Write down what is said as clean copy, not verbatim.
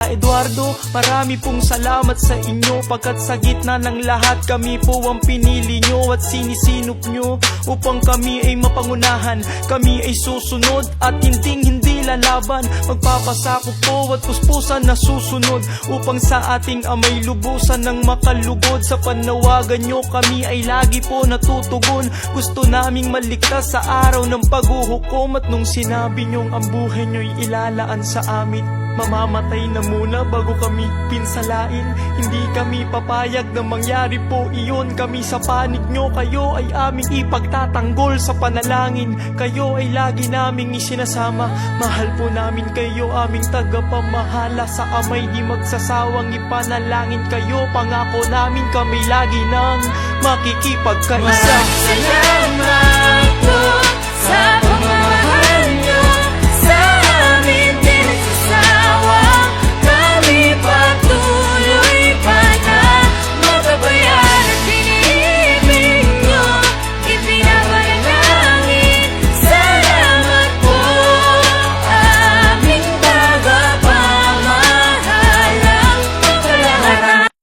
Eduardo, marami pong salamat sa inyo, pagkat sa gitna ng lahat kami po ang pinili nyo at sinisinop nyo upang kami ay mapangunahan. Kami ay susunod at hindi lalaban, magpapasakop po at puspusan na susunod upang sa ating amay lubusan ng makalugod. Sa panawagan nyo kami ay lagi po natutugon. Gusto naming maligtas sa araw ng paghuhukom, at nung sinabi nyong ang buhay nyo'y ilalaan sa amin, mamamatay na muna bago kami pinsalain. Hindi kami papayag na mangyari po iyon. Kami sa panig nyo, kayo ay aming ipagtatanggol sa panalangin. Kayo ay lagi naming isinasama. Mahal po namin kayo, aming tagapamahala. Sa amay di magsasawang ipanalangin kayo. Pangako namin kami lagi nang makikipagkaisa. Maraming salamat po sa